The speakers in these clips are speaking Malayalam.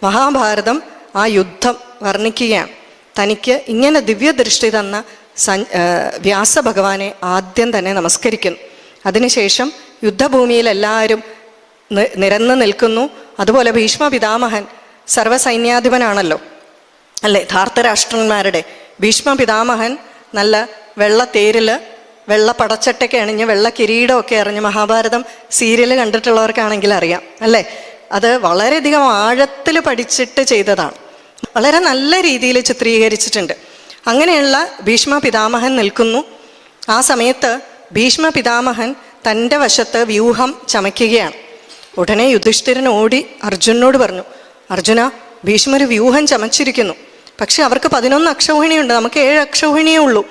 മഹാഭാരതം ആ യുദ്ധം വർണ്ണിക്കുകയാണ്. തനിക്ക് ഇങ്ങനെ ദിവ്യദൃഷ്ടി തന്ന വ്യാസഭഗവാനെ ആദ്യം തന്നെ നമസ്കരിക്കുന്നു. അതിനുശേഷം യുദ്ധഭൂമിയിൽ എല്ലാവരും നിരന്ന് നിൽക്കുന്നു. അതുപോലെ ഭീഷ്മ പിതാമഹൻ സർവ്വസൈന്യാധിപനാണല്ലോ അല്ലേ, ധാർത്തരാഷ്ട്രന്മാരുടെ ഭീഷ്മ പിതാമഹൻ നല്ല വെള്ള തേരിൽ വെള്ള പടച്ചട്ടൊക്കെ അണിഞ്ഞ് വെള്ള കിരീടമൊക്കെ അറിഞ്ഞ്, മഹാഭാരതം സീരിയൽ കണ്ടിട്ടുള്ളവർക്കാണെങ്കിൽ അറിയാം അല്ലേ, അത് വളരെയധികം ആഴത്തിൽ പഠിച്ചിട്ട് ചെയ്തതാണ്. വളരെ നല്ല രീതിയിൽ ചിത്രീകരിച്ചിട്ടുണ്ട്. അങ്ങനെയുള്ള ഭീഷ്മ പിതാമഹൻ നിൽക്കുന്നു. ആ സമയത്ത് ഭീഷ്മ പിതാമഹൻ തൻ്റെ വശത്ത് വ്യൂഹം ചമയ്ക്കുകയാണ്. ഉടനെ യുധിഷ്ഠിരൻ ഓടി അർജുനോട് പറഞ്ഞു, അർജുന, ഭീഷ്മർ വ്യൂഹം ചമച്ചിരിക്കുന്നു. പക്ഷെ അവർക്ക് 11 അക്ഷൗഹിണിയുണ്ട്, നമുക്ക് 7 അക്ഷൗഹിണിയേ ഉള്ളൂ.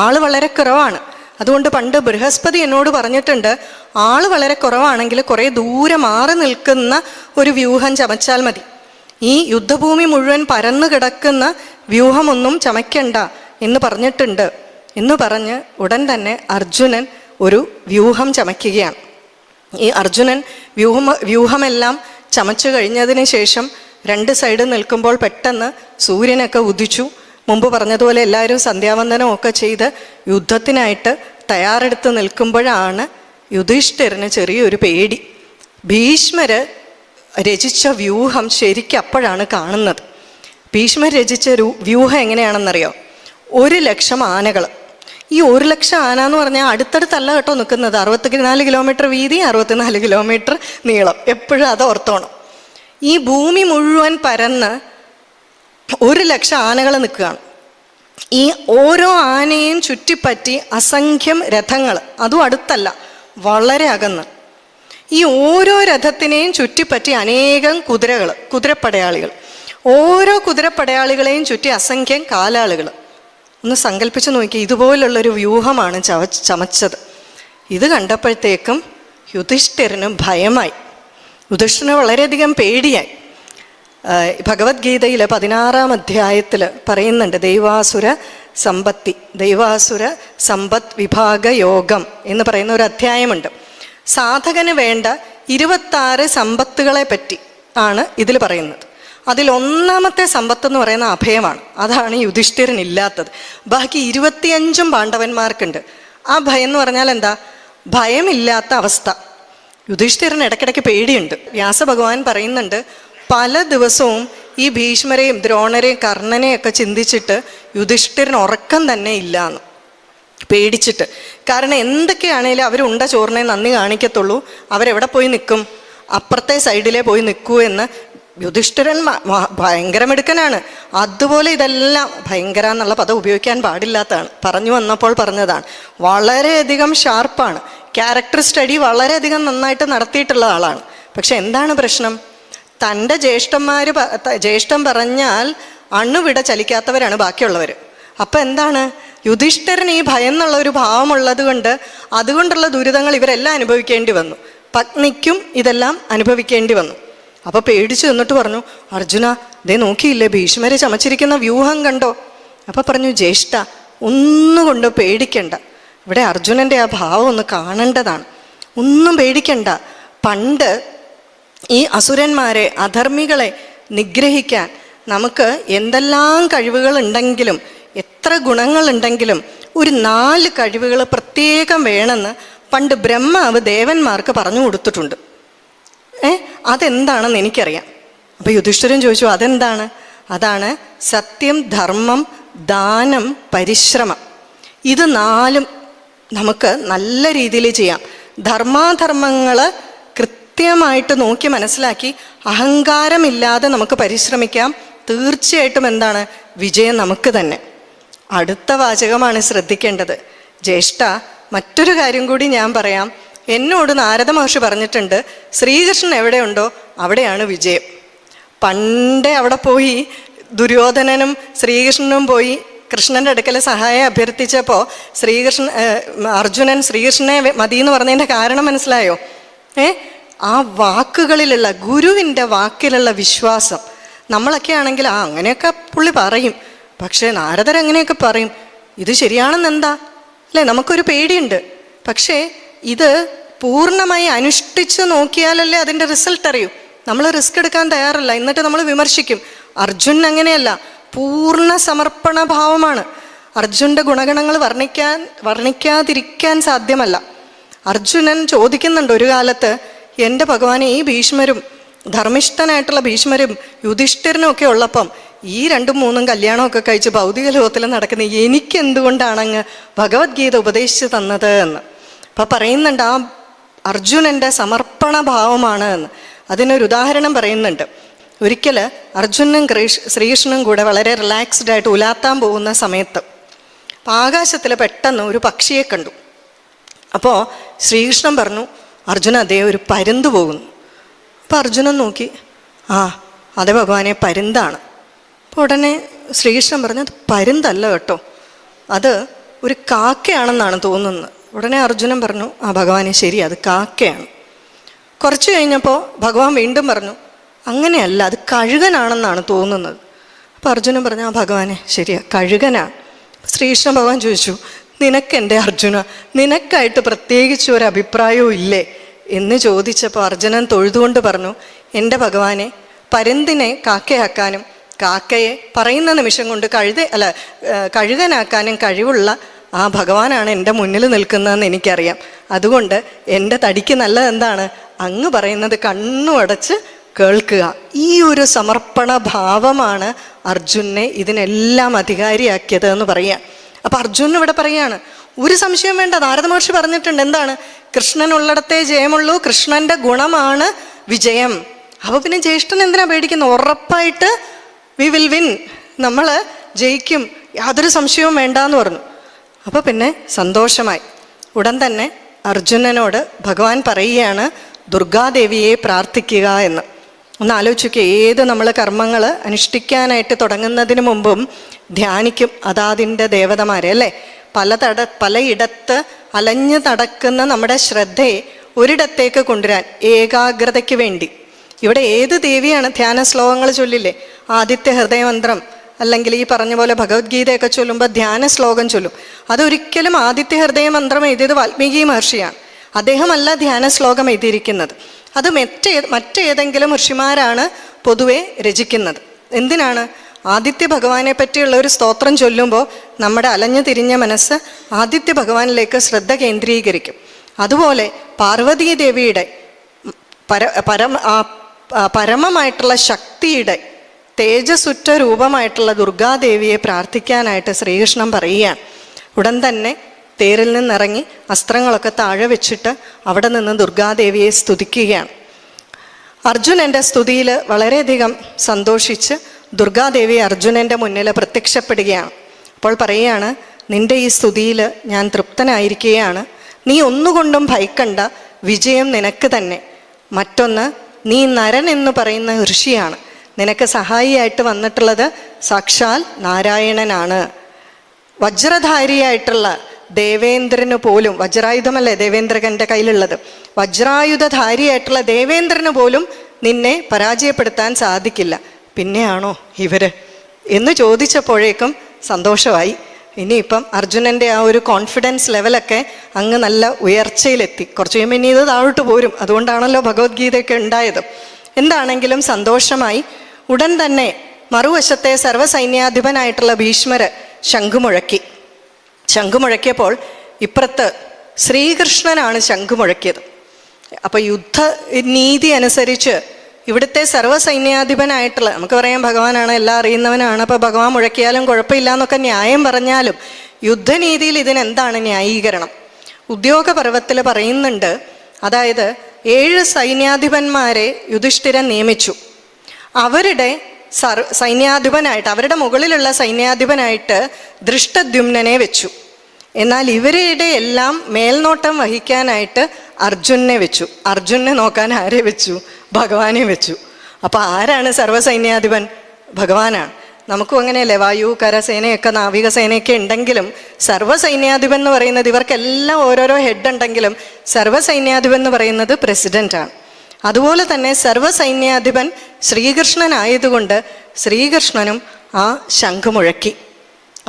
ആള് വളരെ കുറവാണ്. അതുകൊണ്ട് പണ്ട് ബൃഹസ്പതി എന്നോട് പറഞ്ഞിട്ടുണ്ട്, ആള് വളരെ കുറവാണെങ്കിൽ കുറേ ദൂരെ മാറി നിൽക്കുന്ന ഒരു വ്യൂഹം ചമച്ചാൽ മതി. ഈ യുദ്ധഭൂമി മുഴുവൻ പരന്നു കിടക്കുന്ന വ്യൂഹമൊന്നും ചമയ്ക്കണ്ട എന്ന് പറഞ്ഞിട്ടുണ്ട് എന്ന് പറഞ്ഞ് ഉടൻ തന്നെ അർജുനൻ ഒരു വ്യൂഹം ചമയ്ക്കുകയാണ്. ഈ അർജുനൻ വ്യൂഹമെല്ലാം ചമച്ചു കഴിഞ്ഞതിന് ശേഷം 2 സൈഡ് നിൽക്കുമ്പോൾ പെട്ടെന്ന് സൂര്യനൊക്കെ ഉദിച്ചു. മുമ്പ് പറഞ്ഞതുപോലെ എല്ലാവരും സന്ധ്യാവന്ദനമൊക്കെ ചെയ്ത് യുദ്ധത്തിനായിട്ട് തയ്യാറെടുത്ത് നിൽക്കുമ്പോഴാണ് യുധിഷ്ഠിരന് ചെറിയൊരു പേടി. ഭീഷ്മര് രചിച്ച വ്യൂഹം ശരിക്കും അപ്പോഴാണ് കാണുന്നത്. ഭീഷ്മർ രചിച്ച വ്യൂഹം എങ്ങനെയാണെന്നറിയോ? 1,00,000 ആനകൾ. ഈ 1,00,000 ആന എന്ന് പറഞ്ഞാൽ അടുത്തടുത്തല്ല കേട്ടോ നിൽക്കുന്നത്. 64 കിലോമീറ്റർ വീതി, 64 കിലോമീറ്റർ നീളം. എപ്പോഴും അത് ഓർത്തോണം. ഈ ഭൂമി മുഴുവൻ പരന്ന് 1,00,000 ആനകൾ നിൽക്കുകയാണ്. ഈ ഓരോ ആനയും ചുറ്റിപ്പറ്റി അസംഖ്യം രഥങ്ങൾ, അതും അടുത്തല്ല, വളരെ അകന്ന്. ഈ ഓരോ രഥത്തിനെയും ചുറ്റിപ്പറ്റി അനേകം കുതിരകൾ, കുതിരപ്പടയാളികൾ. ഓരോ കുതിരപ്പടയാളികളെയും ചുറ്റി അസംഖ്യം കാലാളുകൾ. ഒന്ന് സങ്കല്പിച്ച് നോക്കി, ഇതുപോലുള്ളൊരു വ്യൂഹമാണ് ചമച്ചത്. ഇത് കണ്ടപ്പോഴത്തേക്കും യുധിഷ്ഠിരന് ഭയമായി. യുധിഷ്ഠിരന് വളരെയധികം പേടിയായി. ഭഗവത്ഗീതയിൽ 16-ാം അധ്യായത്തിൽ പറയുന്നുണ്ട്, ദൈവാസുര സമ്പത്ത് വിഭാഗ യോഗം എന്ന് പറയുന്ന ഒരു അധ്യായമുണ്ട്. സാധകന് വേണ്ട 26 സമ്പത്തുകളെ പറ്റി ആണ് ഇതിൽ പറയുന്നത്. അതിൽ 1-ാമത്തെ സമ്പത്ത് എന്ന് പറയുന്ന അഭയമാണ്. അതാണ് യുധിഷ്ഠിരനില്ലാത്തത്. ബാക്കി 25 പാണ്ഡവന്മാർക്കുണ്ട്. ആ ഭയം എന്ന് പറഞ്ഞാൽ എന്താ? ഭയമില്ലാത്ത അവസ്ഥ. യുധിഷ്ഠിരൻ ഇടയ്ക്കിടയ്ക്ക് പേടിയുണ്ട്. വ്യാസഭഗവാൻ പറയുന്നുണ്ട്, പല ദിവസവും ഈ ഭീഷ്മരെയും ദ്രോണരെയും കർണനെയൊക്കെ ചിന്തിച്ചിട്ട് യുധിഷ്ഠിരൻ ഉറക്കം തന്നെ ഇല്ലാന്ന്, പേടിച്ചിട്ട്. കാരണം എന്തൊക്കെയാണേലും അവരുണ്ട ചോറിനെ നന്ദി കാണിക്കത്തുള്ളൂ. അവരെവിടെ പോയി നിൽക്കും? അപ്പുറത്തെ സൈഡിലേ പോയി നിൽക്കൂ എന്ന് യുധിഷ്ഠിരൻ ഭയങ്കര മിടുക്കനാണ്. അതുപോലെ ഇതെല്ലാം ഭയങ്കര എന്നുള്ള പദം ഉപയോഗിക്കാൻ പാടില്ലാത്തതാണ്, പറഞ്ഞു വന്നപ്പോൾ പറഞ്ഞതാണ്. വളരെയധികം ഷാർപ്പാണ്. ക്യാരക്ടർ സ്റ്റഡി വളരെയധികം നന്നായിട്ട് നടത്തിയിട്ടുള്ള ആളാണ്. പക്ഷെ എന്താണ് പ്രശ്നം? തൻ്റെ ജ്യേഷ്ഠൻ പറഞ്ഞാൽ അണുവിട ചലിക്കാത്തവരാണ് ബാക്കിയുള്ളവർ. അപ്പം എന്താണ്? യുധിഷ്ഠിരൻ ഈ ഭയം എന്നുള്ള ഒരു ഭാവമുള്ളത് കൊണ്ട് അതുകൊണ്ടുള്ള ദുരിതങ്ങൾ ഇവരെല്ലാം അനുഭവിക്കേണ്ടി വന്നു. പത്നിക്കും ഇതെല്ലാം അനുഭവിക്കേണ്ടി വന്നു. അപ്പോൾ പേടിച്ചു നിന്നിട്ട് പറഞ്ഞു, അർജുന, ദേ നോക്കിയില്ലേ ഭീഷ്മരെ ചമച്ചിരിക്കുന്ന വ്യൂഹം കണ്ടോ? അപ്പം പറഞ്ഞു, ജ്യേഷ്ഠ, ഒന്നുകൊണ്ട് പേടിക്കണ്ട. ഇവിടെ അർജുനൻ്റെ ആ ഭാവം ഒന്ന് കാണേണ്ടതാണ്. ഒന്നും പേടിക്കണ്ട. പണ്ട് ഈ അസുരന്മാരെ, അധർമ്മികളെ നിഗ്രഹിക്കാൻ നമുക്ക് എന്തെല്ലാം കഴിവുകളുണ്ടെങ്കിലും, എത്ര ഗുണങ്ങളുണ്ടെങ്കിലും ഒരു 4 കഴിവുകൾ പ്രത്യേകം വേണമെന്ന് പണ്ട് ബ്രഹ്മാവ് ദേവന്മാർക്ക് പറഞ്ഞു കൊടുത്തിട്ടുണ്ട്. അതെന്താണെന്ന് എനിക്കറിയാം. അപ്പോൾ യുധിഷ്ഠിരൻ ചോദിച്ചു, അതെന്താണ്? അതാണ് സത്യം, ധർമ്മം, ദാനം, പരിശ്രമം. ഇത് 4ഉം നമുക്ക് നല്ല രീതിയിൽ ചെയ്യാം. ധർമാധർമ്മങ്ങൾ കൃത്യമായിട്ട് നോക്കി മനസ്സിലാക്കി അഹങ്കാരമില്ലാതെ നമുക്ക് പരിശ്രമിക്കാം. തീർച്ചയായിട്ടും എന്താണ്? വിജയം നമുക്ക് തന്നെ. അടുത്ത വാചകമാണ് ശ്രദ്ധിക്കേണ്ടത്. ജ്യേഷ്ഠ, മറ്റൊരു കാര്യം കൂടി ഞാൻ പറയാം. എന്നോട് നാരദ മഹർഷി പറഞ്ഞിട്ടുണ്ട്, ശ്രീകൃഷ്ണൻ എവിടെയുണ്ടോ അവിടെയാണ് വിജയം. പണ്ടേ അവിടെ പോയി ദുര്യോധനനും ശ്രീകൃഷ്ണനും പോയി കൃഷ്ണൻ്റെ അടുക്കൽ സഹായം അഭ്യർത്ഥിച്ചപ്പോൾ അർജുനൻ ശ്രീകൃഷ്ണനെ മതി എന്ന് പറഞ്ഞതിൻ്റെ കാരണം മനസ്സിലായോ? ആ വാക്കുകളിലുള്ള, ഗുരുവിൻ്റെ വാക്കിലുള്ള വിശ്വാസം. നമ്മളൊക്കെ ആണെങ്കിൽ അങ്ങനെയൊക്കെ പുള്ളി പറയും, പക്ഷേ നാരദരങ്ങനെയൊക്കെ പറയും. ഇത് ശരിയാണെന്നെന്താ അല്ലേ? നമുക്കൊരു പേടിയുണ്ട്. പക്ഷേ ഇത് പൂർണ്ണമായി അനുഷ്ഠിച്ച് നോക്കിയാലല്ലേ അതിൻ്റെ റിസൾട്ട് അറിയൂ. നമ്മൾ റിസ്ക് എടുക്കാൻ തയ്യാറല്ല, എന്നിട്ട് നമ്മൾ വിമർശിക്കും. അർജുൻ അങ്ങനെയല്ല, പൂർണ്ണ സമർപ്പണ ഭാവമാണ്. അർജുൻ്റെ ഗുണഗണങ്ങൾ വർണ്ണിക്കാതിരിക്കാൻ സാധ്യമല്ല. അർജുനൻ ചോദിക്കുന്നുണ്ട് ഒരു കാലത്ത്, എൻ്റെ ഭഗവാനെ, ഈ ഭീഷ്മരും ധർമ്മിഷ്ഠനായിട്ടുള്ള ഭീഷ്മരും യുധിഷ്ഠിരനും ഒക്കെ ഉള്ളപ്പം ഈ 2-3 കല്യാണമൊക്കെ കഴിച്ച് ഭൗതിക ലോകത്തിൽ നടക്കുന്ന എനിക്കെന്തുകൊണ്ടാണ് അങ്ങ് ഭഗവത്ഗീത ഉപദേശിച്ച് തന്നത് എന്ന്. അപ്പം പറയുന്നുണ്ട് ആ അർജുനൻ്റെ സമർപ്പണ ഭാവമാണ് എന്ന്. അതിനൊരു ഉദാഹരണം പറയുന്നുണ്ട്. ഒരിക്കൽ അർജുനും ശ്രീകൃഷ്ണനും കൂടെ വളരെ റിലാക്സ്ഡ് ആയിട്ട് ഉലാത്താൻ പോകുന്ന സമയത്ത് ആകാശത്തിൽ പെട്ടെന്ന് ഒരു പക്ഷിയെ കണ്ടു. അപ്പോൾ ശ്രീകൃഷ്ണൻ പറഞ്ഞു, അർജുന, അതേ ഒരു പരുന്ത് പോകുന്നു. അപ്പോൾ അർജുനൻ നോക്കി, ആ അതെ ഭഗവാനെ, പരുന്താണ്. അപ്പോൾ ഉടനെ ശ്രീകൃഷ്ണൻ പറഞ്ഞു, അത് പരുന്തല്ല കേട്ടോ, അത് ഒരു കാക്കയാണെന്നാണ് തോന്നുന്നത്. ഉടനെ അർജുനൻ പറഞ്ഞു, ആ ഭഗവാനെ ശരി, അത് കാക്കയാണ്. കുറച്ച് കഴിഞ്ഞപ്പോൾ ഭഗവാൻ വീണ്ടും പറഞ്ഞു, അങ്ങനെയല്ല, അത് കഴുകനാണെന്നാണ് തോന്നുന്നത്. അപ്പോൾ അർജുനൻ പറഞ്ഞു, ആ ഭഗവാനെ ശരിയാ, കഴുകനാണ്. ശ്രീകൃഷ്ണ ഭഗവാൻ ചോദിച്ചു, നിനക്കെൻ്റെ അർജുന, നിനക്കായിട്ട് പ്രത്യേകിച്ച് ഒരു അഭിപ്രായവും ഇല്ലേ എന്ന് ചോദിച്ചപ്പോൾ അർജുനൻ തൊഴുതുകൊണ്ട് പറഞ്ഞു, എൻ്റെ ഭഗവാനെ, പരുന്തിനെ കാക്കയാക്കാനും കാക്കയെ പറയുന്ന നിമിഷം കൊണ്ട് കഴുകനാക്കാനും കഴിവുള്ള ആ ഭഗവാനാണ് എൻ്റെ മുന്നിൽ നിൽക്കുന്നതെന്ന് എനിക്കറിയാം. അതുകൊണ്ട് എൻ്റെ തടിക്ക് നല്ലത് എന്താണ്, അങ്ങ് പറയുന്നത് കണ്ണുമടച്ച് കേൾക്കുക. ഈ ഒരു സമർപ്പണ ഭാവമാണ് അർജുനെ ഇതിനെല്ലാം അധികാരിയാക്കിയത് എന്ന് പറയാം. അപ്പം അർജുൻ ഇവിടെ പറയാണ്, ഒരു സംശയം വേണ്ട, നാരദ മഹർഷി പറഞ്ഞിട്ടുണ്ട്. എന്താണ്? കൃഷ്ണനുള്ളിടത്തേ ജയമുള്ളൂ, കൃഷ്ണൻ്റെ ഗുണമാണ് വിജയം. അപ്പോൾ പിന്നെ ജ്യേഷ്ഠൻ എന്തിനാ പേടിക്കുന്നത്? ഉറപ്പായിട്ട് വി വിൽ വിൻ, നമ്മൾ ജയിക്കും, യാതൊരു സംശയവും വേണ്ടാന്ന് പറഞ്ഞു. അപ്പോൾ പിന്നെ സന്തോഷമായി. ഉടൻ തന്നെ അർജുനനോട് ഭഗവാൻ പറയുകയാണ്, ദുർഗാദേവിയെ പ്രാർത്ഥിക്കുക എന്ന്. ഒന്ന് ആലോചിക്കുക, ഏത് നമ്മൾ കർമ്മങ്ങൾ അനുഷ്ഠിക്കാനായിട്ട് തുടങ്ങുന്നതിന് മുമ്പും ധ്യാനിക്കും അതാതിൻ്റെ ദേവതമാരെ, അല്ലേ? പലയിടത്ത് അലഞ്ഞു നടക്കുന്ന നമ്മുടെ ശ്രദ്ധയെ ഒരിടത്തേക്ക് കൊണ്ടുവരാൻ ഏകാഗ്രതയ്ക്ക് വേണ്ടി. ഇവിടെ ഏത് ദേവിയാണ്? ധ്യാന ശ്ലോകങ്ങൾ ചൊല്ലില്ലേ? ആദിത്യ ഹൃദയമന്ത്രം, അല്ലെങ്കിൽ ഈ പറഞ്ഞ പോലെ ഭഗവത്ഗീതയൊക്കെ ചൊല്ലുമ്പോൾ ധ്യാന ശ്ലോകം ചൊല്ലും. അതൊരിക്കലും ആദിത്യ ഹൃദയമന്ത്രം എഴുതിയത് വാൽമീകി മഹർഷിയാണ്. അദ്ദേഹമല്ല ധ്യാന ശ്ലോകം എഴുതിയിരിക്കുന്നത്. അത് മറ്റേതെങ്കിലും ഋഷിമാരാണ് പൊതുവെ രചിക്കുന്നത്. എന്തിനാണ്? ആദിത്യ ഭഗവാനെ പറ്റിയുള്ള ഒരു സ്തോത്രം ചൊല്ലുമ്പോൾ നമ്മുടെ അലഞ്ഞു തിരിഞ്ഞ മനസ്സ് ആദിത്യ ഭഗവാനിലേക്ക് ശ്രദ്ധ കേന്ദ്രീകരിക്കും. അതുപോലെ പാർവതീദേവിയുടെ പരമമായിട്ടുള്ള ശക്തിയുടെ തേജസ്സുറ്റ രൂപമായിട്ടുള്ള ദുർഗാദേവിയെ പ്രാർത്ഥിക്കാനായിട്ട് ശ്രീകൃഷ്ണൻ പറയുകയാണ്. ഉടൻ തന്നെ തേരിൽ നിന്നിറങ്ങി അസ്ത്രങ്ങളൊക്കെ താഴെ വെച്ചിട്ട് അവിടെ നിന്ന് ദുർഗാദേവിയെ സ്തുതിക്കുകയാണ്. അർജുനൻ്റെ സ്തുതിയിൽ വളരെയധികം സന്തോഷിച്ച് ദുർഗാദേവി അർജുനൻ്റെ മുന്നിൽ പ്രത്യക്ഷപ്പെടുകയാണ്. അപ്പോൾ പറയുകയാണ്, നിൻ്റെ ഈ സ്തുതിയിൽ ഞാൻ തൃപ്തനായിരിക്കുകയാണ്. നീ ഒന്നുകൊണ്ടും ഭയക്കണ്ട, വിജയം നിനക്ക് തന്നെ. മറ്റൊന്ന്, നീ നരൻ എന്ന് പറയുന്ന ഋഷിയാണ്. നിനക്ക് സഹായിയായിട്ട് വന്നിട്ടുള്ളത് സാക്ഷാൽ നാരായണനാണ്. വജ്രധാരിയായിട്ടുള്ള ദേവേന്ദ്രന് പോലും, വജ്രായുധമല്ലേ ദേവേന്ദ്രകൻ്റെ കയ്യിലുള്ളത്, വജ്രായുധധാരിയായിട്ടുള്ള ദേവേന്ദ്രന് പോലും നിന്നെ പരാജയപ്പെടുത്താൻ സാധിക്കില്ല. പിന്നെയാണോ ഇവര് എന്ന് ചോദിച്ചപ്പോഴേക്കും സന്തോഷമായി. ഇനിയിപ്പം അർജുനൻ്റെ ആ ഒരു കോൺഫിഡൻസ് ലെവലൊക്കെ അങ്ങ് നല്ല ഉയർച്ചയിലെത്തി. കുറച്ച് കഴിയുമ്പോൾ ഇനി ഇത് താഴോട്ട് പോരും. അതുകൊണ്ടാണല്ലോ ഭഗവത്ഗീതയൊക്കെ ഉണ്ടായത്. എന്താണെങ്കിലും സന്തോഷമായി. ഉടൻ തന്നെ മറുവശത്തെ സർവ്വസൈന്യാധിപനായിട്ടുള്ള ഭീഷ്മര് ശംഖുമുഴക്കി. ശംഖുമുഴക്കിയപ്പോൾ ഇപ്പുറത്ത് ശ്രീകൃഷ്ണനാണ് ശംഖുമുഴക്കിയത്. അപ്പോൾ യുദ്ധനീതി അനുസരിച്ച് ഇവിടുത്തെ സർവ്വസൈന്യാധിപനായിട്ടുള്ള, നമുക്ക് പറയാം ഭഗവാനാണ്, എല്ലാം അറിയുന്നവനാണ്, അപ്പോൾ ഭഗവാൻ മുഴക്കിയാലും കുഴപ്പമില്ല എന്നൊക്കെ ന്യായം പറഞ്ഞാലും യുദ്ധനീതിയിൽ ഇതിനെന്താണ് ന്യായീകരണം? ഉദ്യോഗപർവത്തിൽ പറയുന്നുണ്ട്. അതായത് 7 സൈന്യാധിപന്മാരെ യുധിഷ്ഠിരൻ നിയമിച്ചു. അവരുടെ സൈന്യാധിപനായിട്ട്, അവരുടെ മുകളിലുള്ള സൈന്യാധിപനായിട്ട് ദൃഷ്ടദ്യുമ്നനെ വെച്ചു. എന്നാൽ ഇവരുടെ എല്ലാം മേൽനോട്ടം വഹിക്കാനായിട്ട് അർജുനെ വെച്ചു. അർജുനെ നോക്കാൻ ആരെ വെച്ചു? ഭഗവാനെ വെച്ചു. അപ്പോൾ ആരാണ് സർവ്വസൈന്യാധിപൻ? ഭഗവാനാണ്. നമുക്കും അങ്ങനെയല്ലേ, വായു, കരസേനയൊക്കെ നാവികസേനയൊക്കെ ഉണ്ടെങ്കിലും സർവ്വസൈന്യാധിപൻ എന്ന് പറയുന്നത്, ഇവർക്കെല്ലാം ഓരോരോ ഹെഡ് ഉണ്ടെങ്കിലും സർവ്വസൈന്യാധിപൻ എന്ന് പറയുന്നത് പ്രസിഡൻ്റാണ്. അതുപോലെ തന്നെ സർവ്വസൈന്യാധിപൻ ശ്രീകൃഷ്ണനായതുകൊണ്ട് ശ്രീകൃഷ്ണനും ആ ശംഖ് മുഴക്കി.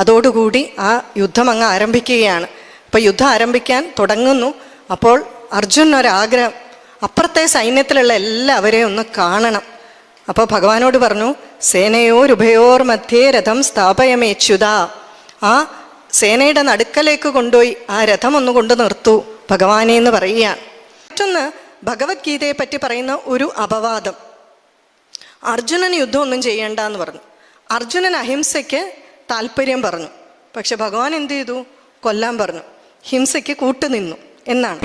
അതോടുകൂടി ആ യുദ്ധം അങ്ങ് ആരംഭിക്കുകയാണ്. അപ്പോൾ യുദ്ധം ആരംഭിക്കാൻ തുടങ്ങുന്നു. അപ്പോൾ അർജുനൊരാഗ്രഹം, അപ്പുറത്തെ സൈന്യത്തിലുള്ള എല്ലാവരെയും ഒന്ന് കാണണം. അപ്പോൾ ഭഗവാനോട് പറഞ്ഞു, സേനയോരുഭയോർ മധ്യേ രഥം സ്ഥാപയമേച്യുത. ആ സേനയുടെ നടുക്കലേക്ക് കൊണ്ടുപോയി ആ രഥം ഒന്ന് കൊണ്ട് നിർത്തൂ ഭഗവാനെ എന്ന് പറയുകയാണ്. മറ്റൊന്ന്, ഭഗവത്ഗീതയെ പറ്റി പറയുന്ന ഒരു അപവാദം, അർജുനൻ യുദ്ധമൊന്നും ചെയ്യേണ്ട എന്ന് പറഞ്ഞു. അർജുനൻ അഹിംസയ്ക്ക് താല്പര്യം പറഞ്ഞു. പക്ഷെ ഭഗവാൻ എന്ത് ചെയ്തു? കൊല്ലാൻ പറഞ്ഞു. ഹിംസയ്ക്ക് കൂട്ടുനിന്നു എന്നാണ്.